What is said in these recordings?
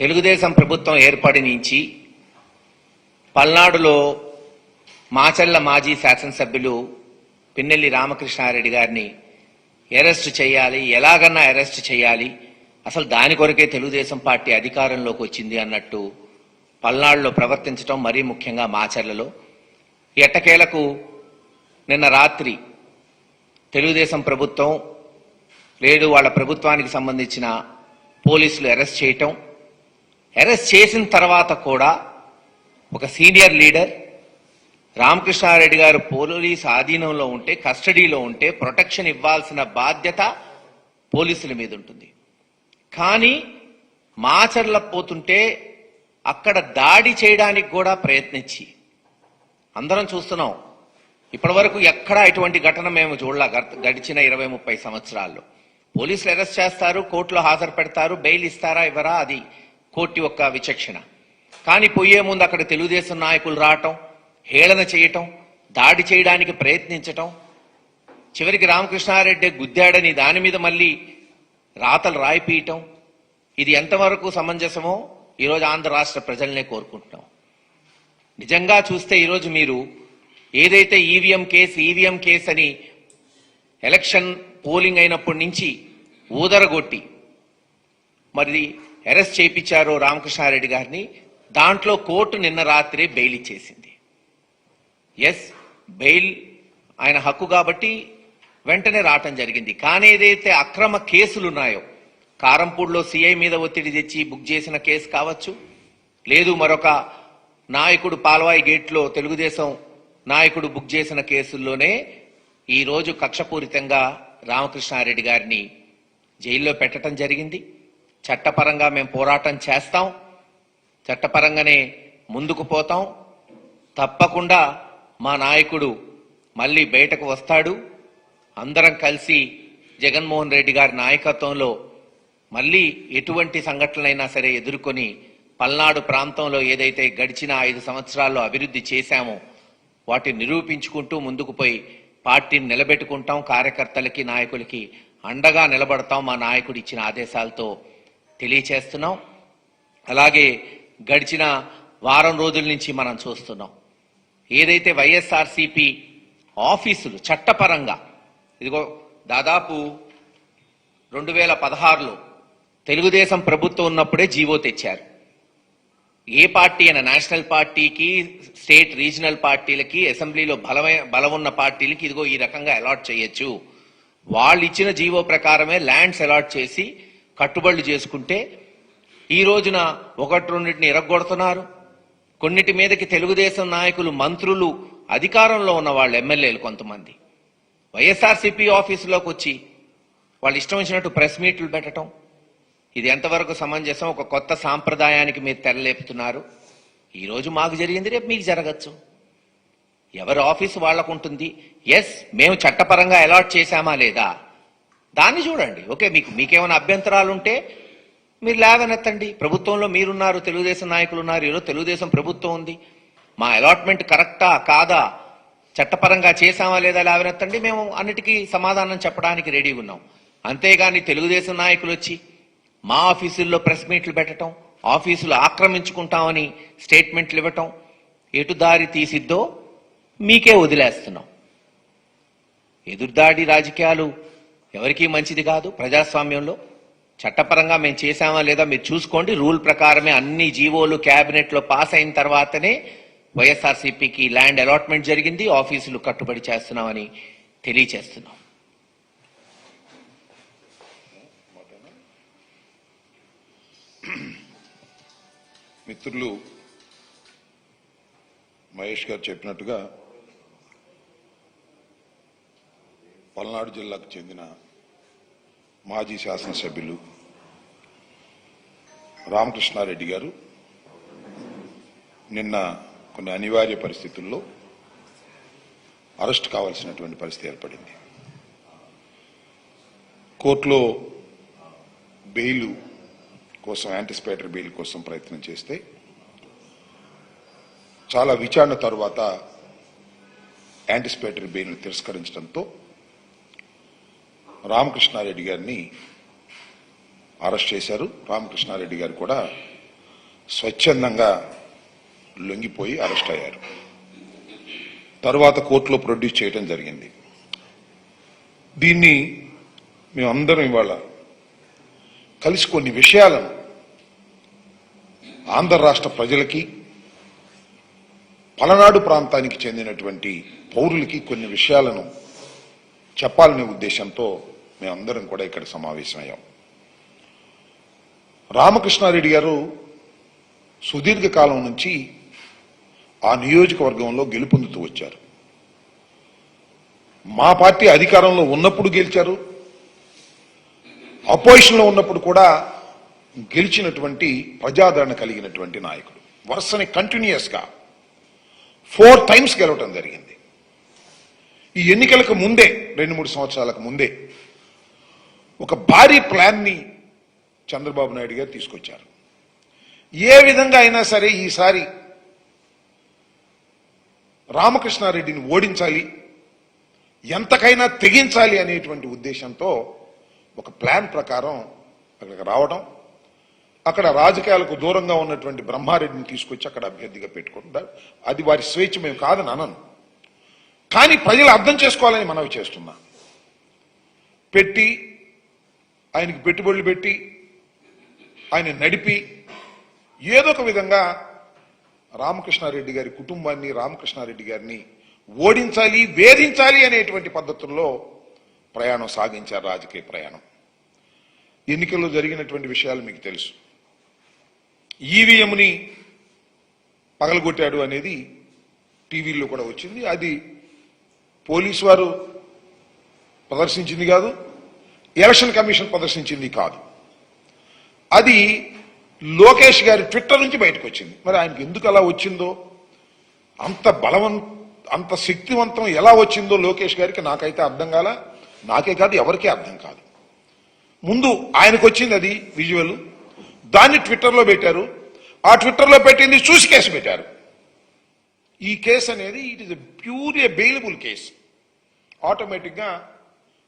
తెలుగుదేశం ప్రభుత్వం ఏర్పడి నుంచి పల్నాడులో మాచర్ల మాజీ శాసనసభ్యులు పిన్నెల్లి రామకృష్ణారెడ్డి గారిని అరెస్ట్ చేయాలి, ఎలాగన్నా అరెస్ట్ చేయాలి, అసలు దాని కొరకే తెలుగుదేశం పార్టీ అధికారంలోకి వచ్చింది అన్నట్టు పల్నాడులో ప్రవర్తించడం, మరీ ముఖ్యంగా మాచర్లలో. ఎట్టకేలకు నిన్న రాత్రి తెలుగుదేశం ప్రభుత్వం లేదు వాళ్ళ ప్రభుత్వానికి సంబంధించిన పోలీసులు అరెస్ట్ చేయటం, అరెస్ట్ చేసిన తర్వాత కూడా ఒక సీనియర్ లీడర్ రామకృష్ణారెడ్డి గారు పోలీసు ఆధీనంలో ఉంటే, కస్టడీలో ఉంటే ప్రొటెక్షన్ ఇవ్వాల్సిన బాధ్యత పోలీసుల మీద ఉంటుంది. కానీ మాచర్ల పోతుంటే అక్కడ దాడి చేయడానికి కూడా ప్రయత్నించి అందరం చూస్తున్నాం. ఇప్పటి వరకు ఎక్కడా ఇటువంటి ఘటన మేము చూడలా. గడిచిన 20-30 సంవత్సరాల్లో పోలీసులు అరెస్ట్ చేస్తారు, కోర్టులో హాజరు పెడతారు, బెయిల్ ఇస్తారా ఇవ్వరా అది కోర్టు యొక్క విచక్షణ. కానీ పోయే ముందు అక్కడ తెలుగుదేశం నాయకులు రావటం, హేళన చేయటం, దాడి చేయడానికి ప్రయత్నించటం, చివరికి రామకృష్ణారెడ్డి గుద్దాడని దాని మీద మళ్ళీ రాతలు రాయిపీయటం, ఇది ఎంతవరకు సమంజసమో ఈరోజు ఆంధ్ర రాష్ట్ర ప్రజలనే కోరుకుంటున్నాం. నిజంగా చూస్తే ఈరోజు మీరు ఏదైతే ఈవీఎం కేసు అని ఎలక్షన్ పోలింగ్ అయినప్పటి నుంచి ఊదరగొట్టి మరి అరెస్ట్ చేయించారో రామకృష్ణారెడ్డి గారిని, దాంట్లో కోర్టు నిన్న రాత్రి బెయిల్ ఇచ్చేసింది. ఎస్, బెయిల్ ఆయన హక్కు కాబట్టి వెంటనే రావటం జరిగింది. కానీ ఏదైతే అక్రమ కేసులు ఉన్నాయో, కారంపూడిలో సిఐ మీద ఒత్తిడి తెచ్చి బుక్ చేసిన కేసు కావచ్చు, లేదు మరొక నాయకుడు పాల్వాయి గేట్లో తెలుగుదేశం నాయకుడు బుక్ చేసిన కేసుల్లోనే ఈరోజు కక్షపూరితంగా రామకృష్ణారెడ్డి గారిని జైల్లో పెట్టడం జరిగింది. చట్టపరంగా మేము పోరాటం చేస్తాం, చట్టపరంగానే ముందుకు పోతాం. తప్పకుండా మా నాయకుడు మళ్ళీ బయటకు వస్తాడు. అందరం కలిసి జగన్మోహన్ రెడ్డి గారి నాయకత్వంలో మళ్ళీ ఎటువంటి సంఘటనలైనా సరే ఎదుర్కొని పల్నాడు ప్రాంతంలో ఏదైతే గడిచిన 5 సంవత్సరాల్లో అభివృద్ధి చేశామో వాటిని నిరూపించుకుంటూ ముందుకు పోయి పార్టీని నిలబెట్టుకుంటాం. కార్యకర్తలకి, నాయకులకి అండగా నిలబడతాం. మా నాయకుడు ఇచ్చిన ఆదేశాలతో తెలియచేస్తున్నాం. అలాగే గడిచిన వారం రోజుల నుంచి మనం చూస్తున్నాం, ఏదైతే వైఎస్ఆర్సీపీ ఆఫీసులు చట్టపరంగా, ఇదిగో దాదాపు 2016లో తెలుగుదేశం ప్రభుత్వం ఉన్నప్పుడే జీవో తెచ్చారు. ఏ పార్టీ అయినా, నేషనల్ పార్టీకి, స్టేట్ రీజనల్ పార్టీలకి, అసెంబ్లీలో బలం ఉన్న పార్టీలకి ఇదిగో ఈ రకంగా అలాట్ చేయొచ్చు. వాళ్ళు ఇచ్చిన జీవో ప్రకారమే ల్యాండ్స్ అలాట్ చేసి కట్టుబడులు చేసుకుంటే ఈ రోజున 1-2 ఇరగొడుతున్నారు. కొన్నిటి మీదకి తెలుగుదేశం నాయకులు, మంత్రులు, అధికారంలో ఉన్న వాళ్ళు, ఎమ్మెల్యేలు కొంతమంది వైఎస్ఆర్సీపీ ఆఫీసులోకి వచ్చి వాళ్ళు ఇష్టం వచ్చినట్టు ప్రెస్ మీట్లు పెట్టడం, ఇది ఎంతవరకు సమంజసం? ఒక కొత్త సాంప్రదాయానికి మీరు తెరలేపుతున్నారు. ఈరోజు మాకు జరిగింది రేపు మీకు జరగచ్చు. ఎవరి ఆఫీసు వాళ్లకు ఉంటుంది. ఎస్, మేము చట్టపరంగా అలాట్ చేశామా లేదా దాన్ని చూడండి. ఓకే, మీకేమైనా అభ్యంతరాలు ఉంటే మీరు లేవనెత్తండి. ప్రభుత్వంలో మీరున్నారు, తెలుగుదేశం నాయకులు ఉన్నారు, ఈరోజు తెలుగుదేశం ప్రభుత్వం ఉంది. మా అలాట్మెంట్ కరెక్టా కాదా, చట్టపరంగా చేశామా లేదా లేవనెత్తండి. మేము అన్నిటికీ సమాధానం చెప్పడానికి రెడీగా ఉన్నాం. అంతేగాని తెలుగుదేశం నాయకులు వచ్చి మా ఆఫీసుల్లో ప్రెస్ మీట్లు పెట్టడం, ఆఫీసులు ఆక్రమించుకుంటామని స్టేట్మెంట్లు ఇవ్వటం ఎటు దారి తీసిద్దో మీకే వదిలేస్తున్నాం. ఎదురుదాడి రాజకీయాలు ఎవరికీ మంచిది కాదు. ప్రజాస్వామ్యంలో చట్టపరంగా మేము చేశామా లేదా మీరు చూసుకోండి. రూల్ ప్రకారమే అన్ని జీవోలు క్యాబినెట్లో పాస్ అయిన తర్వాతనే వైఎస్ఆర్సీపీకి ల్యాండ్ అలాట్మెంట్ జరిగింది. ఆఫీసులు కట్టుబడి చేస్తున్నామని తెలియచేస్తున్నాం. మిత్రులు మహేష్ గారు చెప్పినట్టుగా పల్నాడు జిల్లాకు చెందిన మాజీ శాసనసభ్యులు రామకృష్ణారెడ్డి గారు నిన్న కొన్ని అనివార్య పరిస్థితుల్లో అరెస్ట్ కావాల్సినటువంటి పరిస్థితి ఏర్పడింది. కోర్టులో బెయిల్ కోసం, యాంటిసిపేటరీ బెయిల్ కోసం ప్రయత్నం చేస్తే చాలా విచారణ తర్వాత యాంటిసిపేటరీ బెయిల్ను తిరస్కరించడంతో రామకృష్ణారెడ్డి గారిని అరెస్ట్ చేశారు. రామకృష్ణారెడ్డి గారు కూడా స్వచ్ఛందంగా లొంగిపోయి అరెస్ట్ అయ్యారు. తర్వాత కోర్టులో ప్రొడ్యూస్ చేయడం జరిగింది. దీన్ని మేమందరం ఇవాళ కలిసి కొన్ని విషయాలను ఆంధ్ర రాష్ట్ర ప్రజలకి, పలనాడు ప్రాంతానికి చెందినటువంటి పౌరులకి కొన్ని విషయాలను చెప్పాలనే ఉద్దేశంతో మేమందరం కూడా ఇక్కడ సమావేశమయ్యాం. రామకృష్ణారెడ్డి గారు సుదీర్ఘకాలం నుంచి ఆ నియోజకవర్గంలో గెలుపొందుతూ వచ్చారు. మా పార్టీ అధికారంలో ఉన్నప్పుడు గెలిచారు, అపోజిషన్లో ఉన్నప్పుడు కూడా గెలిచినటువంటి ప్రజాదరణ కలిగినటువంటి నాయకుడు. వరుసని కంటిన్యూస్ గా 4 times గెలవటం జరిగింది. ఈ ఎన్నికలకు ముందే 2-3 సంవత్సరాలకు ముందే ఒక భారీ ప్లాన్ ని చంద్రబాబు నాయుడు గారు తీసుకొచ్చారు. ఏ విధంగా అయినా సరే ఈసారి రామకృష్ణారెడ్డిని ఓడించాలి, ఎంతకైనా తెగించాలి అనేటువంటి ఉద్దేశంతో ఒక ప్లాన్ ప్రకారం అక్కడికి రావడం, అక్కడ రాజకీయాలకు దూరంగా ఉన్నటువంటి బ్రహ్మారెడ్డిని తీసుకొచ్చి అక్కడ అభ్యర్థిగా పెట్టుకుంటారు. అది వారి స్వేచ్ఛ, మేము కాదని అనను. కానీ ప్రజలు అర్థం చేసుకోవాలని మనవి చేస్తున్నా. పెట్టి ఆయనకి పెట్టుబడులు పెట్టి ఆయన నడిపి ఏదో ఒక విధంగా రామకృష్ణారెడ్డి గారి కుటుంబాన్ని, రామకృష్ణారెడ్డి గారిని ఓడించాలి, వేధించాలి అనేటువంటి పద్ధతుల్లో ప్రయాణం సాగించారు, రాజకీయ ప్రయాణం. ఎన్నికల్లో జరిగినటువంటి విషయాలు మీకు తెలుసు. ఈవీఎంని పగలగొట్టాడు అనేది టీవీల్లో కూడా వచ్చింది. అది పోలీసు వారు ప్రదర్శించింది కాదు, ఎలక్షన్ కమిషన్ ప్రదర్శించింది కాదు. అది లోకేష్ గారి ట్విట్టర్ నుంచి బయటకు వచ్చింది. మరి ఆయనకి ఎందుకు అలా వచ్చిందో, అంత శక్తివంతం ఎలా వచ్చిందో లోకేష్ గారికి నాకైతే అర్థం కాల. నాకే కాదు, ఎవరికీ అర్థం కాదు. ముందు ఆయనకు వచ్చింది అది విజువల్, దాన్ని ట్విట్టర్లో పెట్టారు. ఆ ట్విట్టర్లో పెట్టింది చూసి కేసు పెట్టారు. ఈ కేసు అనేది it is pure A bailable case. Automatic గా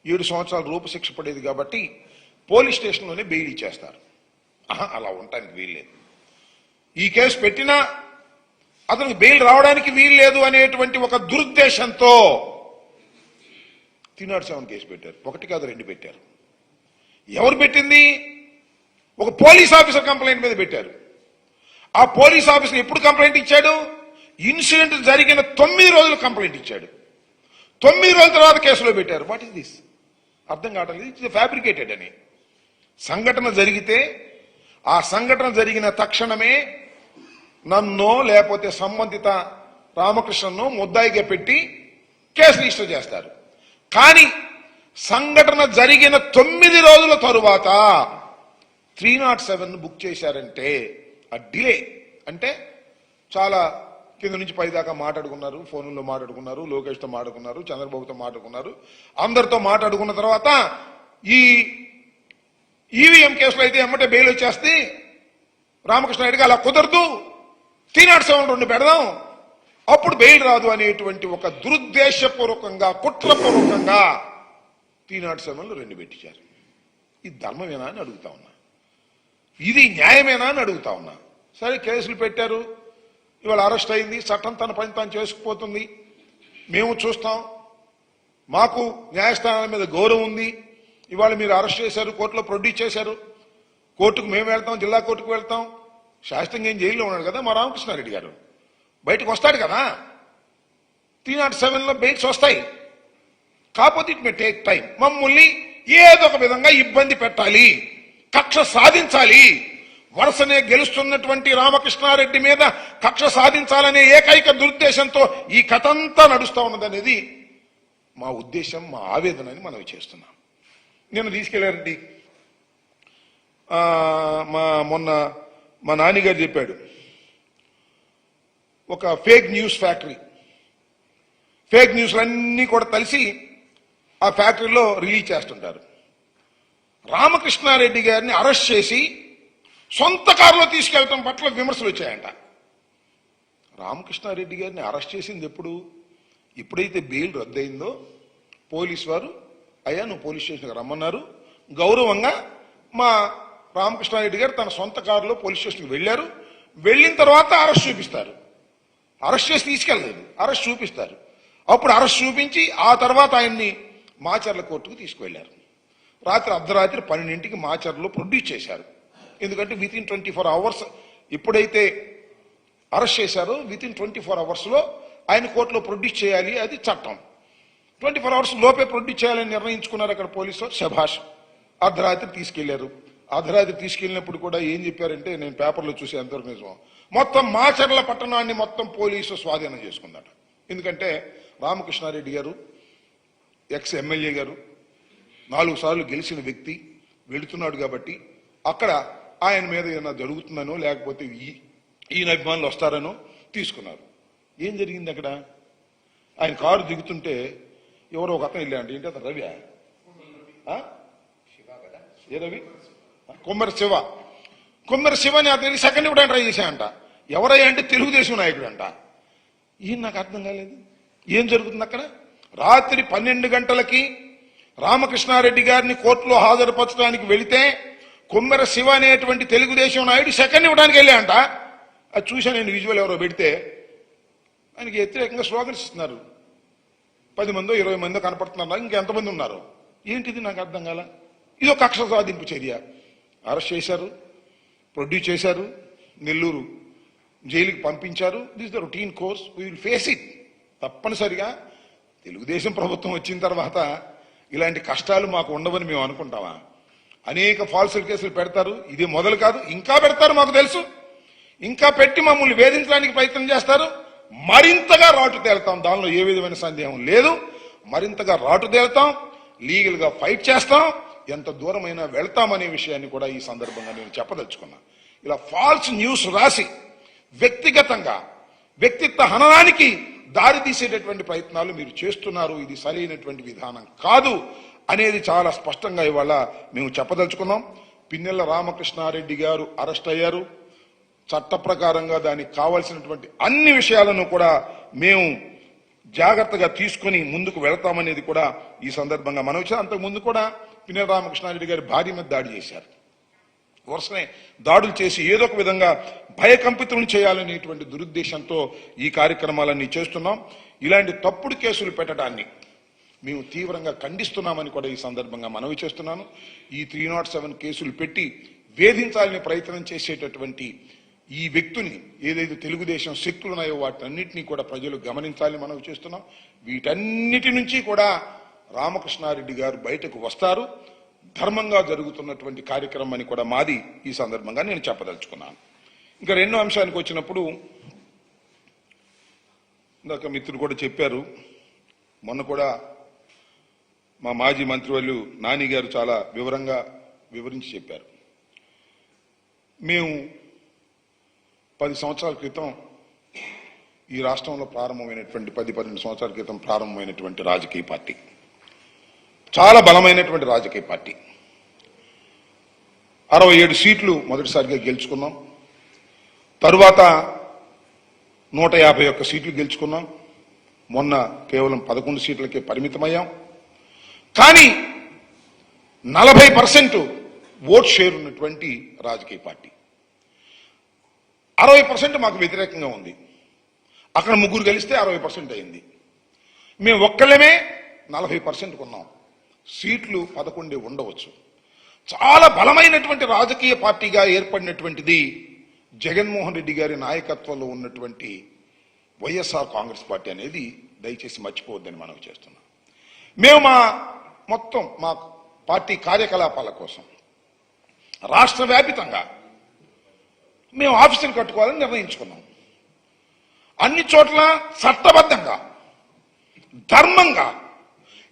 7 సంవత్సరాల రూపశిక్ష పడేది కాబట్టి పోలీస్ స్టేషన్లోనే బెయిల్ ఇచ్చేస్తారు. అలా ఉండటానికి వీల్లేదు. ఈ కేసు పెట్టినా అతనికి బెయిల్ రావడానికి వీల్లేదు అనేటువంటి ఒక దురుద్దేశంతో 307 కేసు పెట్టారు. 1 కాదు 2 పెట్టారు. ఎవరు పెట్టింది? ఒక పోలీస్ ఆఫీసర్ కంప్లైంట్ మీద పెట్టారు. ఆ పోలీస్ ఆఫీసర్ ఎప్పుడు కంప్లైంట్ ఇచ్చాడు? ఇన్సిడెంట్ జరిగిన 9 రోజులు కంప్లైంట్ ఇచ్చాడు. 9 రోజుల తర్వాత కేసులో పెట్టారు. What is this? అర్థం కావట్లేదు. ఇట్స్ ఫ్యాబ్రికేటెడ్ అని. సంఘటన జరిగితే ఆ సంఘటన జరిగిన తక్షణమే నన్నో లేకపోతే సంబంధిత రామకృష్ణను ముద్దాయిగా పెట్టి కేసు రిజిస్టర్ చేస్తారు. కానీ సంఘటన జరిగిన 9 రోజుల తరువాత 307 బుక్ చేశారంటే ఆ డిలే అంటే చాలా కింద నుంచి పై దాకా మాట్లాడుకున్నారు, ఫోన్లో మాట్లాడుకున్నారు, లోకేష్తో మాట్లాడుకున్నారు, చంద్రబాబుతో మాట్లాడుకున్నారు, అందరితో మాట్లాడుకున్న తర్వాత ఈ ఈవీఎం కేసులో అయితే ఎమ్మటే బెయిల్ వచ్చేస్తే రామకృష్ణారెడ్డికి అలా కుదరదు, 307 2 పెడదాం, అప్పుడు బెయిల్ రాదు అనేటువంటి ఒక దురుద్దేశపూర్వకంగా, కుట్రపూర్వకంగా 307 2 పెట్టించారు. ఇది ధర్మమేనా అని అడుగుతా ఉన్నా, ఇది న్యాయమేనా అని అడుగుతా ఉన్నా. సరే కేసులు పెట్టారు, ఇవాళ అరెస్ట్ అయింది, చట్టం తన పని తాను చేసుకుపోతుంది, మేము చూస్తాం, మాకు న్యాయస్థానాల మీద గౌరవం ఉంది. ఇవాళ మీరు అరెస్ట్ చేశారు, కోర్టులో ప్రొడ్యూస్ చేశారు, కోర్టుకు మేము వెళ్తాం, జిల్లా కోర్టుకు వెళ్తాం. శాస్త్రంగా ఏం జైల్లో ఉన్నాడు కదా మా రామకృష్ణారెడ్డి గారు, బయటకు వస్తాడు కదా, 307లో బెయిల్స్ వస్తాయి. కాకపోతే ఇట్ మే టేక్ టైం. మమ్మల్ని ఏదో ఒక విధంగా ఇబ్బంది పెట్టాలి, కక్ష సాధించాలి, వరుసనే గెలుస్తున్నటువంటి రామకృష్ణారెడ్డి మీద కక్ష సాధించాలనే ఏకైక దురుద్దేశంతో ఈ కథంతా నడుస్తూ ఉన్నదనేది మా ఉద్దేశం, మా ఆవేదన అని మనం చేస్తున్నాం. నేను తీసుకెళ్లారండి, మొన్న మా నాన్నగారు చెప్పాడు, ఒక ఫేక్ న్యూస్ ఫ్యాక్టరీ, ఫేక్ న్యూస్లన్నీ కూడా కలిసి ఆ ఫ్యాక్టరీలో రిలీజ్ చేస్తుంటారు. రామకృష్ణారెడ్డి గారిని అరెస్ట్ చేసి సొంత కారులో తీసుకెళ్లటం పట్ల విమర్శలు వచ్చాయంట. రామకృష్ణారెడ్డి గారిని అరెస్ట్ చేసింది ఎప్పుడైతే బెయిల్ రద్దయిందో పోలీసు వారు, అయ్యా నువ్వు పోలీస్ స్టేషన్కి రమ్మన్నారు, గౌరవంగా మా రామకృష్ణారెడ్డి గారు తన సొంత కారులో పోలీస్ స్టేషన్కి వెళ్ళారు, వెళ్ళిన తర్వాత అరెస్ట్ చూపిస్తారు. అరెస్ట్ చేసి తీసుకెళ్ళలేదు, అరెస్ట్ చూపిస్తారు. అప్పుడు అరెస్ట్ చూపించి ఆ తర్వాత ఆయన్ని మాచర్ల కోర్టుకు తీసుకువెళ్లారు. రాత్రి అర్ధరాత్రి 12ంటికి మాచర్లో ప్రొడ్యూస్ చేశారు. ఎందుకంటే వితిన్ 24 అవర్స్ ఎప్పుడైతే అరెస్ట్ చేశారో వితిన్ 24 అవర్స్లో ఆయన కోర్టులో ప్రొడ్యూస్ చేయాలి, అది చట్టం. 24 అవర్స్ లోపే ప్రొడ్యూస్ చేయాలని నిర్ణయించుకున్నారు అక్కడ పోలీసులు. శభాష్. అర్ధరాత్రి తీసుకెళ్లారు. అర్ధరాత్రి తీసుకెళ్ళినప్పుడు కూడా ఏం చెప్పారంటే, నేను పేపర్లో చూసి ఎంతవరకు నిజం, మొత్తం మాచర్ల పట్టణాన్ని మొత్తం పోలీసు స్వాధీనం చేసుకుందట. ఎందుకంటే రామకృష్ణారెడ్డి గారు ఎక్స్ ఎమ్మెల్యే గారు 4 సార్లు గెలిచిన వ్యక్తి వెళుతున్నాడు కాబట్టి అక్కడ ఆయన మీద ఏమైనా జరుగుతుందనో లేకపోతే ఈయన అభిమానులు వస్తారనో తీసుకున్నారు. ఏం జరిగింది అక్కడ? ఆయన కారు దిగుతుంటే ఎవరో ఒక అతను వెళ్ళాడు. ఏంటి అతను? రవి. ఏ రవి? కొమ్మరి శివ. కొమ్మరి శివని అతనికి సెకండ్ ఇవ్వడానికి ట్రై చేశాయంట. ఎవరయ్యా అంటే తెలుగుదేశం నాయకుడు అంట. ఈయన నాకు అర్థం కాలేదు, ఏం జరుగుతుంది అక్కడ? రాత్రి 12 గంటలకి రామకృష్ణారెడ్డి గారిని కోర్టులో హాజరుపరచడానికి వెళితే కొమ్మెర శివ అనేటువంటి తెలుగుదేశం నాయుడు సెకండ్ ఇవ్వడానికి వెళ్ళాయంట. అది చూశాను నేను, విజువల్ ఎవరో పెడితే. ఆయనకి వ్యతిరేకంగా స్లోగన్స్ ఇస్తున్నారు. 10 మందో 20 మందో కనపడుతున్నారు, ఇంకెంతమంది ఉన్నారు? ఏంటిది నాకు అర్థం కాల. ఇది ఒక కక్ష సాధింపు చర్య. అరెస్ట్ చేశారు, ప్రొడ్యూస్ చేశారు, నెల్లూరు జైలుకి పంపించారు. This the routine course, we will face it. తప్పనిసరిగా తెలుగుదేశం ప్రభుత్వం వచ్చిన తర్వాత ఇలాంటి కష్టాలు మాకు ఉండవని మేము అనుకుంటామా? అనేక ఫాల్స్ కేసులు పెడతారు. ఇది మొదలు కాదు, ఇంకా పెడతారు, మాకు తెలుసు. ఇంకా పెట్టి మమ్మల్ని వేధించడానికి ప్రయత్నం చేస్తారు. మరింతగా రాటు తేలుతాం, దానిలో ఏ విధమైన సందేహం లేదు. మరింతగా రాటు తేలుతాం, లీగల్ గా ఫైట్ చేస్తాం, ఎంత దూరమైనా వెళ్తామనే విషయాన్ని కూడా ఈ సందర్భంగా నేను చెప్పదలుచుకున్నా. ఇలా ఫాల్స్ న్యూస్ రాసి వ్యక్తిగతంగా వ్యక్తిత్వ హననానికి దారి తీసేటటువంటి ప్రయత్నాలు మీరు చేస్తున్నారు. ఇది సరైనటువంటి విధానం కాదు అనేది చాలా స్పష్టంగా ఇవాళ మేము చెప్పదలుచుకున్నాం. పిన్నెల రామకృష్ణారెడ్డి గారు అరెస్ట్ అయ్యారు. చట్ట ప్రకారంగా దానికి కావాల్సినటువంటి అన్ని విషయాలను కూడా మేము జాగ్రత్తగా తీసుకుని ముందుకు వెళతామనేది కూడా ఈ సందర్భంగా మనం వచ్చాం. అంతకుముందు కూడా పిన్నెల రామకృష్ణారెడ్డి గారి భార్య మీద దాడి చేశారు. వరుసనే దాడులు చేసి ఏదో ఒక విధంగా భయకంపితులను చేయాలనేటువంటి దురుద్దేశంతో ఈ కార్యక్రమాలన్నీ చేస్తున్నాం. ఇలాంటి తప్పుడు కేసులు పెట్టడాన్ని మేము తీవ్రంగా ఖండిస్తున్నామని కూడా ఈ సందర్భంగా మనవి చేస్తున్నాను. ఈ 307 కేసులు పెట్టి వేధించాలని ప్రయత్నం చేసేటటువంటి ఈ వ్యక్తుని, ఏదైతే తెలుగుదేశం శక్తులు ఉన్నాయో వాటన్నిటినీ కూడా ప్రజలు గమనించాలని మనవి చేస్తున్నాం. వీటన్నిటి నుంచి కూడా రామకృష్ణారెడ్డి గారు బయటకు వస్తారు. ధర్మంగా జరుగుతున్నటువంటి కార్యక్రమం అని కూడా మాది ఈ సందర్భంగా నేను చెప్పదలుచుకున్నాను. ఇంకా రెండో అంశానికి వచ్చినప్పుడు, ఇందాక మిత్రులు కూడా చెప్పారు, మొన్న కూడా మా మాజీ మంత్రివర్యులు నాని గారు చాలా వివరించి చెప్పారు. మేము 10 సంవత్సరాల క్రితం ఈ రాష్ట్రంలో ప్రారంభమైనటువంటి 10-12 సంవత్సరాల క్రితం ప్రారంభమైనటువంటి రాజకీయ పార్టీ, చాలా బలమైనటువంటి రాజకీయ పార్టీ. 67 సీట్లు మొదటిసారిగా గెలుచుకున్నాం. తరువాత 151 సీట్లు గెలుచుకున్నాం. మొన్న కేవలం 11 సీట్లకే పరిమితమయ్యాం. కానీ 40% ఓట్ షేర్ ఉన్నటువంటి రాజకీయ పార్టీ. 60% మాకు వ్యతిరేకంగా ఉంది. అక్కడ ముగ్గురు గెలిస్తే 60% అయింది. మేము ఒక్కళ్ళమే 40% కొన్నాం. సీట్లు 11 ఉండవచ్చు. చాలా బలమైనటువంటి రాజకీయ పార్టీగా ఏర్పడినటువంటిది జగన్మోహన్ రెడ్డి గారి నాయకత్వంలో ఉన్నటువంటి వైఎస్ఆర్ కాంగ్రెస్ పార్టీ అనేది దయచేసి మర్చిపోవద్దని మనవి చేస్తున్నాం. మేము మా పార్టీ కార్యకలాపాల కోసం రాష్ట్ర వ్యాపితంగా మేము ఆఫీసులు కట్టుకోవాలని నిర్ణయించుకున్నాం. అన్ని చోట్ల చట్టబద్ధంగా, ధర్మంగా,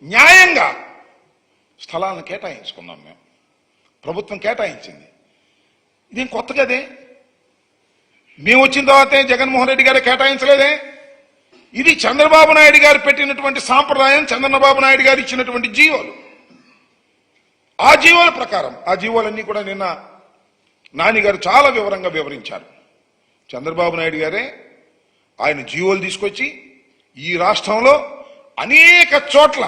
న్యాయంగా స్థలాలను కేటాయించుకున్నాం. మేము ప్రభుత్వం కేటాయించింది. ఇదేం కొత్త కదే. మేము వచ్చిన తర్వాతే జగన్మోహన్ రెడ్డి గారు కేటాయించలేదే. ఇది చంద్రబాబు నాయుడు గారు పెట్టినటువంటి సాంప్రదాయం, చంద్రబాబు నాయుడు గారు ఇచ్చినటువంటి జీవోలు. ఆ జీవోల ప్రకారం, ఆ జీవోలన్నీ కూడా నిన్న నాని గారు చాలా వివరంగా వివరించారు. చంద్రబాబు నాయుడు గారే ఆయన జీవోలు తీసుకొచ్చి ఈ రాష్ట్రంలో అనేక చోట్ల,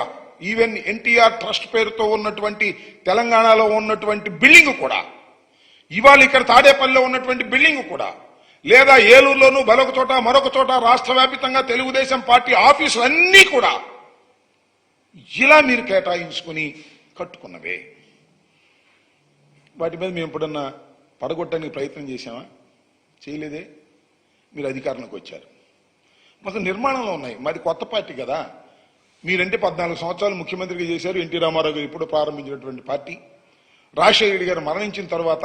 ఈవెన్ ఎన్టీఆర్ ట్రస్ట్ పేరుతో ఉన్నటువంటి తెలంగాణలో ఉన్నటువంటి బిల్డింగ్ కూడా, ఇవాళ ఇక్కడ తాడేపల్లిలో ఉన్నటువంటి బిల్డింగ్ కూడా, లేదా ఏలూరులోనూ మరొక చోట రాష్ట్ర వ్యాప్తంగా తెలుగుదేశం పార్టీ ఆఫీసులన్నీ కూడా ఇలా మీరు కేటాయించుకుని కట్టుకున్నవే. వాటి మీద మేము ఎప్పుడన్నా పడగొట్టడానికి ప్రయత్నం చేశామా? చేయలేదే. మీరు అధికారంలోకి వచ్చారు, మాకు నిర్మాణంలో ఉన్నాయి. మాది కొత్త పార్టీ కదా. మీరంటే 14 సంవత్సరాలు ముఖ్యమంత్రిగా చేశారు. ఎన్టీ రామారావు గారు ఇప్పుడు ప్రారంభించినటువంటి పార్టీ, రాజశేఖర రెడ్డి గారు మరణించిన తర్వాత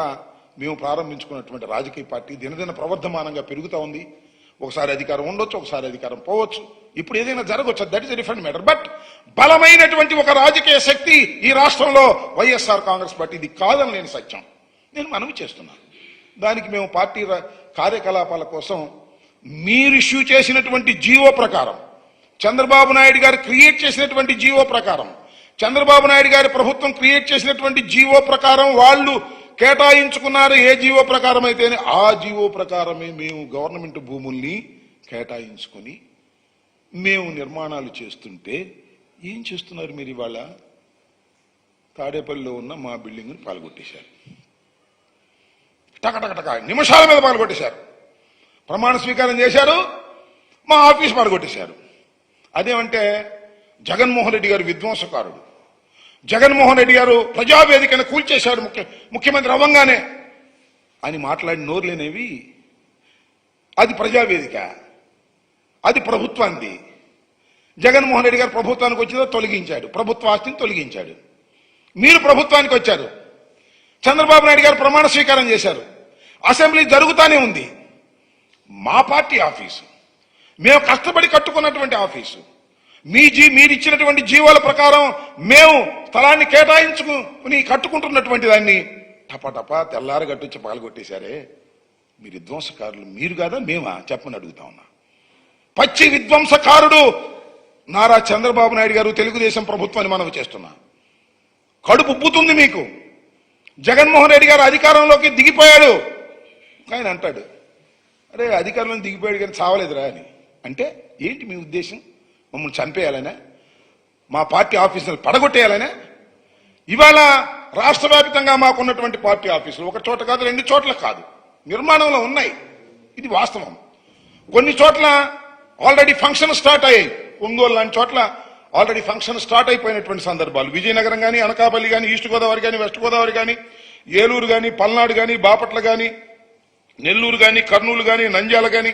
మేము ప్రారంభించుకున్నటువంటి రాజకీయ పార్టీ దినదిన ప్రవర్ధమానంగా పెరుగుతూ ఉంది. ఒకసారి అధికారం ఉండొచ్చు, ఒకసారి అధికారం పోవచ్చు, ఇప్పుడు ఏదైనా జరగవచ్చు. That is a different matter. But బలమైనటువంటి ఒక రాజకీయ శక్తి ఈ రాష్ట్రంలో వైఎస్ఆర్ కాంగ్రెస్ పార్టీ. ఇది కాదని నేను సత్యం, నేను మనవి చేస్తున్నాను. దానికి మేము పార్టీ కార్యకలాపాల కోసం మీరు ఇష్యూ చేసినటువంటి జీవో ప్రకారం, చంద్రబాబు నాయుడు గారు క్రియేట్ చేసినటువంటి జీవో ప్రకారం, చంద్రబాబు నాయుడు గారి ప్రభుత్వం క్రియేట్ చేసినటువంటి జీవో ప్రకారం వాళ్ళు కేటాయించుకున్నారు. ఏ జీవో ప్రకారం అయితేనే ఆ జీవో ప్రకారమే మేము గవర్నమెంట్ భూముల్ని కేటాయించుకొని మేము నిర్మాణాలు చేస్తుంటే ఏం చేస్తున్నారు మీరు? ఇవాళ తాడేపల్లిలో ఉన్న మా బిల్డింగ్ని పాల్గొట్టేశారు. టకటకటక నిమిషాల మీద పాల్గొట్టేశారు. ప్రమాణ స్వీకారం చేశారు, మా ఆఫీస్ పాల్గొట్టేశారు. అదేమంటే జగన్మోహన్ రెడ్డి గారు విధ్వంసకారుడు, జగన్మోహన్ రెడ్డి గారు ప్రజావేదికను కూల్చేశాడు ముఖ్యమంత్రి అవ్వంగానే అని మాట్లాడి నోరులేనేవి. అది ప్రజావేదిక, అది ప్రభుత్వాన్ని. జగన్మోహన్ రెడ్డి గారు ప్రభుత్వానికి వచ్చిందో తొలగించాడు, ప్రభుత్వ ఆస్తిని తొలగించాడు. మీరు ప్రభుత్వానికి వచ్చారు, చంద్రబాబు నాయుడు గారు ప్రమాణ స్వీకారం చేశారు, అసెంబ్లీ జరుగుతూనే ఉంది. మా పార్టీ ఆఫీసు, మేము కష్టపడి కట్టుకున్నటువంటి ఆఫీసు, మీరు ఇచ్చినటువంటి జీవోల ప్రకారం మేము స్థలాన్ని కేటాయించుకుని కట్టుకుంటున్నటువంటి దాన్ని టపటపా తెల్లారి గట్టొచ్చి పాల్గొట్టేశారే. మీరు విధ్వంసకారులు. మీరు కాదా మేమా చెప్పని అడుగుతా ఉన్నా. పచ్చి విధ్వంసకారుడు నారా చంద్రబాబు నాయుడు గారు, తెలుగుదేశం ప్రభుత్వాన్ని మనవి చేస్తున్నా. కడుపు ఉబ్బుతుంది మీకు. జగన్మోహన్ రెడ్డి గారు అధికారంలోకి దిగిపోయాడు, ఆయన అంటాడు అరే అధికారంలో దిగిపోయాడు కానీ చావలేదురా అని. అంటే ఏంటి మీ ఉద్దేశం? మమ్మల్ని చంపేయాలనే, మా పార్టీ ఆఫీసులు పడగొట్టేయాలనే? ఇవాళ రాష్ట్ర వ్యాప్తంగా మాకున్నటువంటి పార్టీ ఆఫీసులు ఒక చోట కాదు, 2 చోట్ల కాదు, నిర్మాణంలో ఉన్నాయి. ఇది వాస్తవం. కొన్ని చోట్ల ఆల్రెడీ ఫంక్షన్ స్టార్ట్ అయ్యాయి. ఒంగోలు లాంటి చోట్ల ఆల్రెడీ ఫంక్షన్ స్టార్ట్ అయిపోయినటువంటి సందర్భాలు. విజయనగరం కానీ, అనకాపల్లి కానీ, ఈస్ట్ గోదావరి కానీ, వెస్ట్ గోదావరి కానీ, ఏలూరు కానీ, పల్నాడు కానీ, బాపట్ల కానీ, నెల్లూరు కానీ, కర్నూలు కానీ, నంద్యాల కానీ,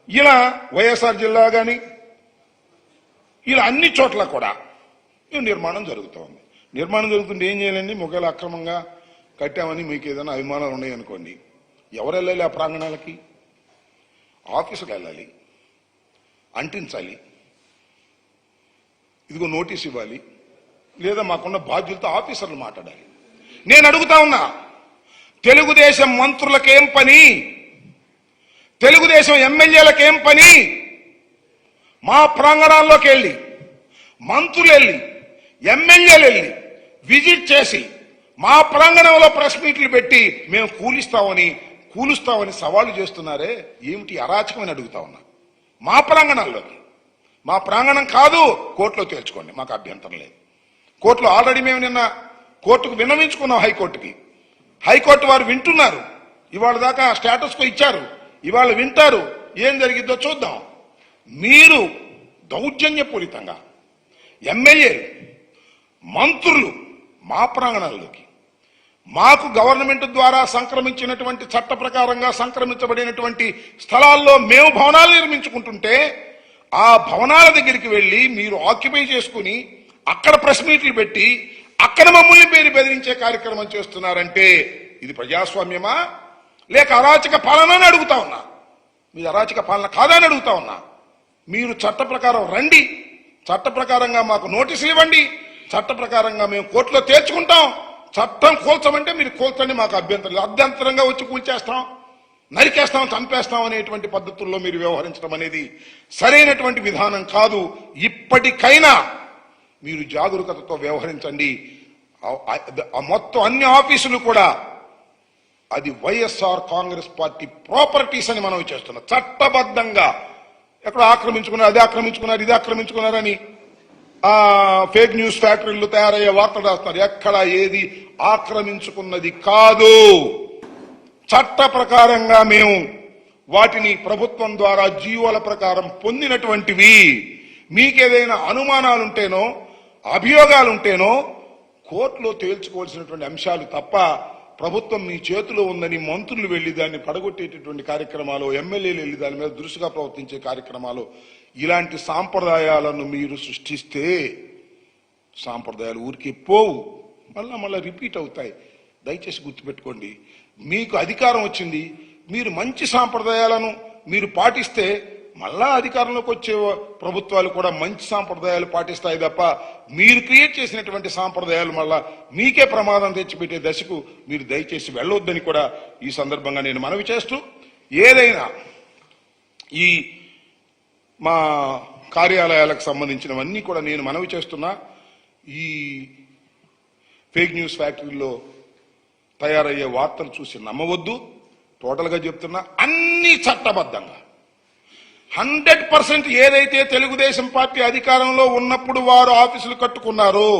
ఇలా వైఎస్ఆర్ జిల్లా కానీ, ఇలా అన్ని చోట్ల కూడా నిర్మాణం జరుగుతూ ఉంది. నిర్మాణం జరుగుతుంటే ఏం చేయాలండి? ఒకవేళ అక్రమంగా కట్టామని మీకు ఏదైనా అభిమానాలు ఉన్నాయనుకోండి, ఎవరు వెళ్ళాలి ఆ ప్రాంగణాలకి? ఆఫీసుకు వెళ్ళాలి, అంటించాలి, ఇదిగో నోటీస్ ఇవ్వాలి, లేదా మాకున్న బాధ్యులతో ఆఫీసర్లు మాట్లాడాలి. నేను అడుగుతా ఉన్నా, తెలుగుదేశం మంత్రులకేం పని? తెలుగుదేశం ఎమ్మెల్యేలకేం పని? మా ప్రాంగణాల్లోకి వెళ్ళి, మంత్రులు వెళ్ళి, ఎమ్మెల్యేలు వెళ్ళి విజిట్ చేసి మా ప్రాంగణంలో ప్రెస్ మీట్లు పెట్టి మేము కూలుస్తామని సవాళ్లు చేస్తున్నారే, ఏమిటి అరాచకమని అడుగుతా ఉన్నా. మా ప్రాంగణాల్లోకి, మా ప్రాంగణం కాదు, కోర్టులో తేల్చుకోండి, మాకు అభ్యంతరం లేదు. కోర్టులో ఆల్రెడీ మేము నిన్న కోర్టుకు విన్నవించుకున్నాం, హైకోర్టు వారు వింటున్నారు. ఇవాళ దాకా స్టేటస్ కో ఇచ్చారు, ఇవాళ వింటారు. ఏం జరిగిద్దో చూద్దాం. మీరు దౌర్జన్యపూరితంగా ఎమ్మెల్యేలు, మంత్రులు మా ప్రాంగణాల్లోకి, మాకు గవర్నమెంట్ ద్వారా సంక్రమించినటువంటి చట్ట ప్రకారంగా సంక్రమించబడినటువంటి స్థలాల్లో మేము భవనాలు నిర్మించుకుంటుంటే ఆ భవనాల దగ్గరికి వెళ్ళి మీరు ఆక్యుపై చేసుకుని అక్కడ ప్రెస్ మీట్లు పెట్టి అక్కడ మమ్మల్ని బెదిరించే కార్యక్రమం చేస్తున్నారంటే ఇది ప్రజాస్వామ్యమా లేక అరాచక పాలన అని అడుగుతా ఉన్నా. మీరు అరాచక పాలన కాదా అని అడుగుతా ఉన్నా. మీరు చట్ట ప్రకారం రండి, చట్ట ప్రకారంగా మాకు నోటీసులు ఇవ్వండి, చట్ట ప్రకారంగా మేము కోర్టులో తేల్చుకుంటాం. చట్టం కూల్చమంటే మీరు కూల్చండి, మాకు అభ్యంతరం. అభ్యంతరంగా వచ్చి కూల్చేస్తాం, నరికేస్తాం, చంపేస్తాం అనేటువంటి పద్ధతుల్లో మీరు వ్యవహరించడం అనేది సరైనటువంటి విధానం కాదు. ఇప్పటికైనా మీరు జాగరూకతతో వ్యవహరించండి. మొత్తం అన్ని ఆఫీసులు కూడా అది వైఎస్ఆర్ కాంగ్రెస్ పార్టీ ప్రాపర్టీస్ అని మనం చేస్తున్నాం. చట్టబద్ధంగా ఎక్కడ ఆక్రమించుకున్నారు, అది ఆక్రమించుకున్నారు, ఇది ఆక్రమించుకున్నారని ఫేక్ న్యూస్ ఫ్యాక్టరీలు తయారయ్యే వార్తలు రాస్తున్నారు. ఎక్కడ ఏది ఆక్రమించుకున్నది కాదు. చట్ట ప్రకారంగా మేము వాటిని ప్రభుత్వం ద్వారా జీవోల ప్రకారం పొందినటువంటివి. మీకేదైనా అనుమానాలుంటేనో అభియోగాలుంటేనో కోర్టులో తేల్చుకోవాల్సినటువంటి అంశాలు తప్ప ప్రభుత్వం మీ చేతిలో ఉందని మంత్రులు వెళ్లి దాన్ని పడగొట్టేటటువంటి కార్యక్రమాలు, ఎమ్మెల్యేలు వెళ్లి దాని మీద దృష్టిగా ప్రవర్తించే కార్యక్రమాలు, ఇలాంటి సాంప్రదాయాలను మీరు సృష్టిస్తే సాంప్రదాయాలు ఊరికే పోవు, మళ్ళా రిపీట్ అవుతాయి. దయచేసి గుర్తుపెట్టుకోండి, మీకు అధికారం వచ్చింది, మీరు మంచి సాంప్రదాయాలను మీరు పాటిస్తే మళ్ళా అధికారంలోకి వచ్చే ప్రభుత్వాలు కూడా మంచి సాంప్రదాయాలు పాటిస్తాయి తప్ప మీరు క్రియేట్ చేసినటువంటి సాంప్రదాయాలు మళ్ళా మీకే ప్రమాదం తెచ్చిపెట్టే దశకు మీరు దయచేసి వెళ్ళొద్దని కూడా ఈ సందర్భంగా నేను మనవి చేస్తూ, ఏదైనా ఈ మా కార్యాలయాలకు సంబంధించినవన్నీ కూడా నేను మనవి చేస్తున్నా, ఈ ఫేక్ న్యూస్ ఫ్యాక్టరీలో తయారయ్యే వార్తలు చూసి నమ్మవద్దు. టోటల్గా చెప్తున్నా, అన్ని చట్టబద్ధంగా 100% ఏదైతే తెలుగుదేశం పార్టీ అధికారంలో ఉన్నప్పుడు వారు ఆఫీసులు కట్టుకున్నారో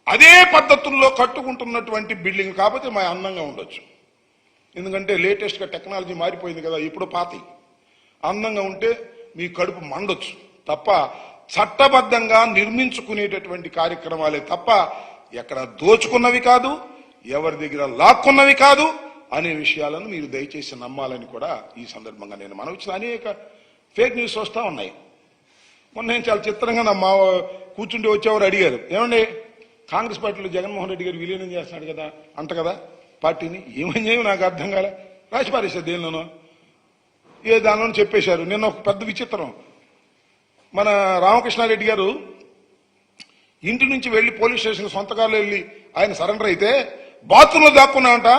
అదే పద్ధతుల్లో కట్టుకుంటున్నటువంటి బిల్డింగ్. కాకపోతే మా అందంగా ఉండొచ్చు, ఎందుకంటే లేటెస్ట్గా టెక్నాలజీ మారిపోయింది కదా, ఇప్పుడు పాతి అందంగా ఉంటే మీ కడుపు మండొచ్చు తప్ప చట్టబద్ధంగా నిర్మించుకునేటటువంటి కార్యక్రమాలే తప్ప ఎక్కడ దోచుకున్నవి కాదు, ఎవరి దగ్గర లాక్కున్నవి కాదు అనే విషయాలను మీరు దయచేసి నమ్మాలని కూడా ఈ సందర్భంగా నేను మనవిచ్చిన. అనేక ఫేక్ న్యూస్ వస్తూ ఉన్నాయి. మొన్న నేను చాలా చిత్రంగా మా కూర్చుంటే వచ్చేవారు అడిగారు, ఏమండి కాంగ్రెస్ పార్టీలో జగన్మోహన్ రెడ్డి గారు విలీనం చేస్తున్నాడు కదా అంట కదా పార్టీని, ఏమని చేయవు నాకు అర్థం కాలే, రాసి పారేశారు దేనిలోనో, దానిలోనూ చెప్పేశారు. నిన్న ఒక పెద్ద విచిత్రం, మన రామకృష్ణారెడ్డి గారు ఇంటి నుంచి వెళ్లి పోలీస్ స్టేషన్ సొంతకాలు వెళ్ళి ఆయన సరెండర్ అయితే బాత్రూంలో దాక్కున్నామంట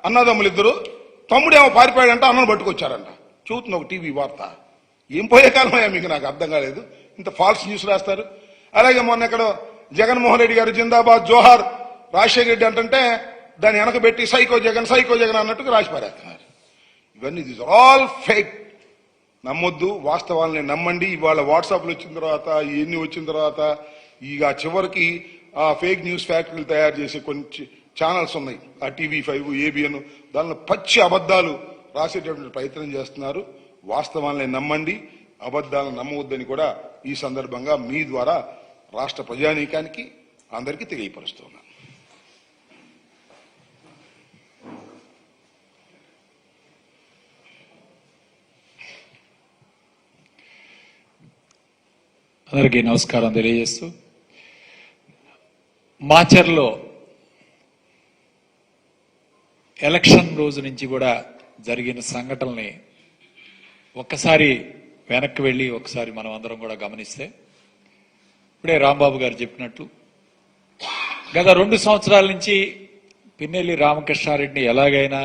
అన్నదమ్ములు ఇద్దరు, తమ్ముడేమో పారిపోయాడంట, అన్నను పట్టుకొచ్చారంట. చూస్తుంది ఒక టీవీ వార్త. ఏం పోయే కాలమయ్యా మీకు, నాకు అర్థం కాలేదు. ఇంత ఫాల్స్ న్యూస్ రాస్తారు. అలాగే మొన్న ఇక్కడ జగన్మోహన్ రెడ్డి గారు జిందాబాద్ జోహార్ రాజశేఖర రెడ్డి అంటే దాన్ని వెనకబెట్టి సైకో జగన్ అన్నట్టుగా రాసి పారేస్తున్నారు. ఇవన్నీ దిస్ ఆల్ ఫేక్. నమ్మొద్దు, వాస్తవాలని నమ్మండి. ఇవాళ వాట్సాప్లు వచ్చిన తర్వాత, ఇవన్నీ వచ్చిన తర్వాత ఇక చివరికి ఆ ఫేక్ న్యూస్ ఫ్యాక్టరీలు తయారు చేసే కొన్ని ఛానల్స్ ఉన్నాయి, ఆ TV5, ABN, దానిలో పచ్చి అబద్ధాలు రాసేటటువంటి ప్రయత్నం చేస్తున్నారు. వాస్తవాలని నమ్మండి, అబద్ధాలను నమ్మవద్దని కూడా ఈ సందర్భంగా మీ ద్వారా రాష్ట్ర ప్రజానీకానికి అందరికీ తెలియపరుస్తున్నాను. అందరికీ నమస్కారం తెలియజేస్తూ, మాచర్లో ఎలక్షన్ రోజు నుంచి కూడా జరిగిన సంఘటనల్ని ఒక్కసారి వెనక్కి వెళ్ళి ఒకసారి మనం అందరం కూడా గమనిస్తే, ఇప్పుడే రాంబాబు గారు చెప్పినట్టు గత 2 సంవత్సరాల నుంచి పిన్నెల్లి రామకృష్ణారెడ్డిని ఎలాగైనా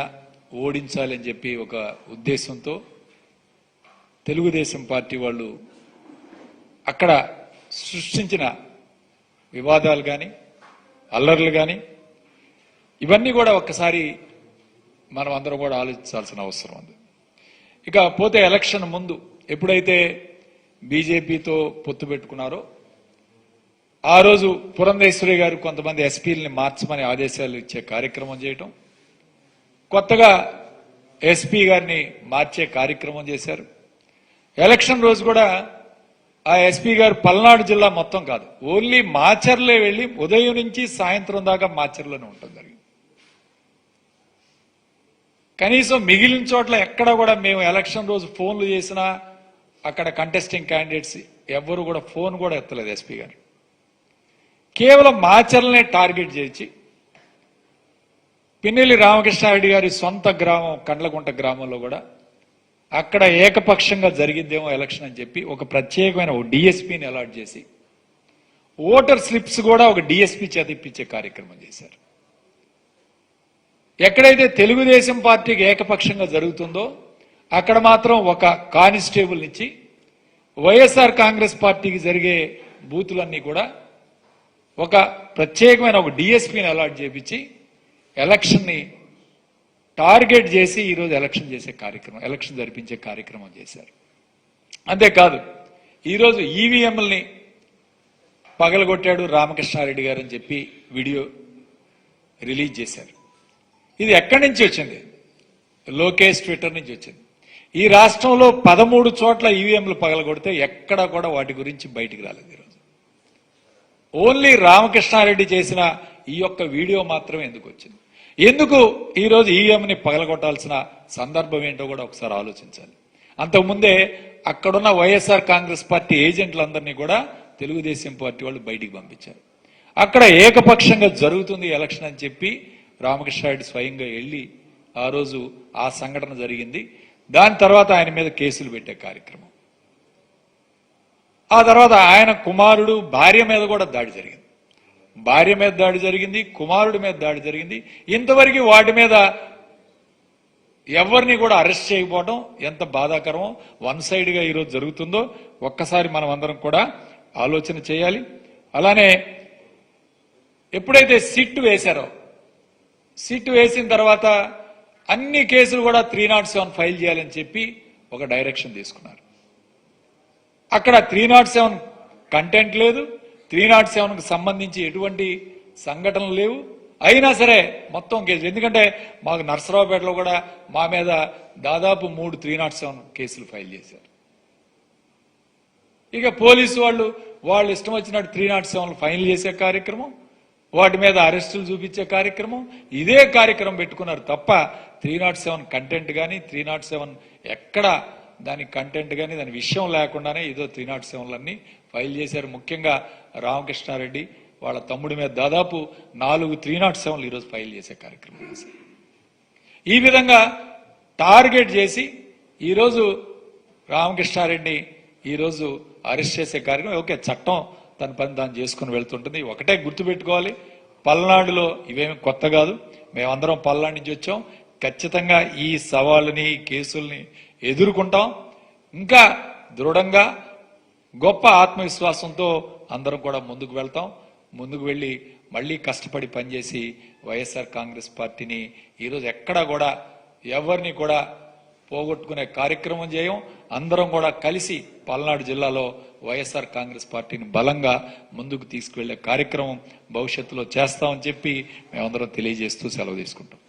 ఓడించాలని చెప్పి ఒక ఉద్దేశంతో తెలుగుదేశం పార్టీ వాళ్ళు అక్కడ సృష్టించిన వివాదాలు కానీ అల్లర్లు కానీ ఇవన్నీ కూడా ఒక్కసారి మనం అందరం కూడా ఆలోచించాల్సిన అవసరం ఉంది. ఇక పోతే ఎలక్షన్ ముందు ఎప్పుడైతే బీజేపీతో పొత్తు పెట్టుకున్నారో ఆ రోజు పురంధేశ్వరి గారు కొంతమంది ఎస్పీలని మార్చమని ఆదేశాలు ఇచ్చే కార్యక్రమం చేయటం, కొత్తగా ఎస్పీ గారిని మార్చే కార్యక్రమం చేశారు. ఎలక్షన్ రోజు కూడా ఆ ఎస్పీ గారు పల్నాడు జిల్లా మొత్తం కాదు, ఓన్లీ మాచర్లే వెళ్లి ఉదయం నుంచి సాయంత్రం దాకా మాచర్లోనే ఉంటుంది జరిగింది. కనీసం మిగిలిన చోట్ల ఎక్కడ కూడా మేము ఎలక్షన్ రోజు ఫోన్లు చేసినా అక్కడ కంటెస్టింగ్ క్యాండిడేట్స్ ఎవ్వరు కూడా ఫోన్ కూడా ఎత్తలేదు ఎస్పీ గారు. కేవలం మాచర్లనే టార్గెట్ చేసి పిన్నెల్లి రామకృష్ణారెడ్డి గారి సొంత గ్రామం కండ్లగుంట గ్రామంలో కూడా అక్కడ ఏకపక్షంగా జరిగిద్దేమో ఎలక్షన్ అని చెప్పి ఒక ప్రత్యేకమైన ఒక డిఎస్పీని అలాట్ చేసి ఓటర్ స్లిప్స్ కూడా ఒక డిఎస్పీ చేత ఇప్పించే కార్యక్రమం చేశారు. ఎక్కడైతే తెలుగుదేశం పార్టీకి ఏకపక్షంగా జరుగుతుందో అక్కడ మాత్రం ఒక కానిస్టేబుల్ నుంచి వైఎస్ఆర్ కాంగ్రెస్ పార్టీకి జరిగే బూతులన్నీ కూడా ఒక ప్రత్యేకమైన ఒక డిఎస్పీని అలాట్ చేపించి ఎలక్షన్ని టార్గెట్ చేసి ఈరోజు ఎలక్షన్ జరిపించే కార్యక్రమం చేశారు. అంతేకాదు ఈరోజు ఈవీఎంలని పగలగొట్టాడు రామకృష్ణారెడ్డి గారు అని చెప్పి వీడియో రిలీజ్ చేశారు. ఇది ఎక్కడి నుంచి వచ్చింది? లోకేష్ ట్విట్టర్ నుంచి వచ్చింది. ఈ రాష్ట్రంలో 13 చోట్ల ఈవీఎంలు పగలగొడితే ఎక్కడా కూడా వాటి గురించి బయటికి రాలేదు ఈరోజు. ఓన్లీ రామకృష్ణారెడ్డి చేసిన ఈ యొక్క వీడియో మాత్రమే ఎందుకు వచ్చింది? ఎందుకు ఈరోజు ఈవీఎంని పగలగొట్టాల్సిన సందర్భం ఏంటో కూడా ఒకసారి ఆలోచించాలి. అంతకుముందే అక్కడున్న వైఎస్ఆర్ కాంగ్రెస్ పార్టీ ఏజెంట్లందరినీ కూడా తెలుగుదేశం పార్టీ వాళ్ళు బయటికి పంపించారు. అక్కడ ఏకపక్షంగా జరుగుతుంది ఎలక్షన్ అని చెప్పి రామకృష్ణారెడ్డి స్వయంగా వెళ్ళి ఆ రోజు ఆ సంఘటన జరిగింది. దాని తర్వాత ఆయన మీద కేసులు పెట్టే కార్యక్రమం, ఆ తర్వాత ఆయన కుమారుడు భార్య మీద కూడా దాడి జరిగింది. భార్య మీద దాడి జరిగింది, కుమారుడి మీద దాడి జరిగింది. ఇంతవరకు వాటి మీద ఎవరిని కూడా అరెస్ట్ చేయకపోవడం ఎంత బాధాకరమో, వన్ సైడ్గా ఈరోజు జరుగుతుందో ఒక్కసారి మనం అందరం కూడా ఆలోచన చేయాలి. అలానే ఎప్పుడైతే సిట్ వేశారో, సిట్ వేసిన తర్వాత అన్ని కేసులు కూడా 307 ఫైల్ చేయాలని చెప్పి ఒక డైరెక్షన్ తీసుకున్నారు. అక్కడ 307 కంటెంట్ లేదు, 307కు సంబంధించి ఎటువంటి సంఘటనలు లేవు. అయినా సరే మొత్తం కేసులు, ఎందుకంటే మాకు నర్సరావుపేటలో కూడా మా మీద దాదాపు 3 307 కేసులు ఫైల్ చేశారు. ఇక పోలీసు వాళ్ళు ఇష్టం వచ్చినట్టు 307 ఫైల్ చేసే కార్యక్రమం, వాటి మీద అరెస్టులు చూపించే కార్యక్రమం, ఇదే కార్యక్రమం పెట్టుకున్నారు తప్ప 307 కంటెంట్ కానీ 307 ఎక్కడ దాని కంటెంట్ కానీ దాని విషయం లేకుండానే ఏదో 307లన్నీ ఫైల్ చేశారు. ముఖ్యంగా రామకృష్ణారెడ్డి వాళ్ళ తమ్ముడి మీద దాదాపు 4 307లు ఈరోజు ఫైల్ చేసే కార్యక్రమం చేశారు. ఈ విధంగా టార్గెట్ చేసి ఈరోజు రామకృష్ణారెడ్డిని ఈరోజు అరెస్ట్ చేసే కార్యక్రమం. ఓకే, చట్టం తన పని తాను చేసుకుని వెళ్తుంటుంది. ఒకటే గుర్తుపెట్టుకోవాలి, పల్నాడులో ఇవేమి కొత్త కాదు. మేమందరం పల్నాడు నుంచి వచ్చాం. ఖచ్చితంగా ఈ సవాళ్ళని, కేసుల్ని ఎదుర్కొంటాం. ఇంకా దృఢంగా గొప్ప ఆత్మవిశ్వాసంతో అందరం కూడా ముందుకు వెళ్తాం. ముందుకు వెళ్ళి మళ్ళీ కష్టపడి పనిచేసి వైఎస్ఆర్ కాంగ్రెస్ పార్టీని ఈరోజు ఎక్కడా కూడా ఎవరిని కూడా పోగొట్టుకునే కార్యక్రమం చేయం. అందరం కూడా కలిసి పల్నాడు జిల్లాలో వైఎస్ఆర్ కాంగ్రెస్ పార్టీని బలంగా ముందుకు తీసుకువెళ్లే కార్యక్రమం భవిష్యత్తులో చేస్తామని చెప్పి మేమందరం తెలియజేస్తూ సెలవు తీసుకుంటాం.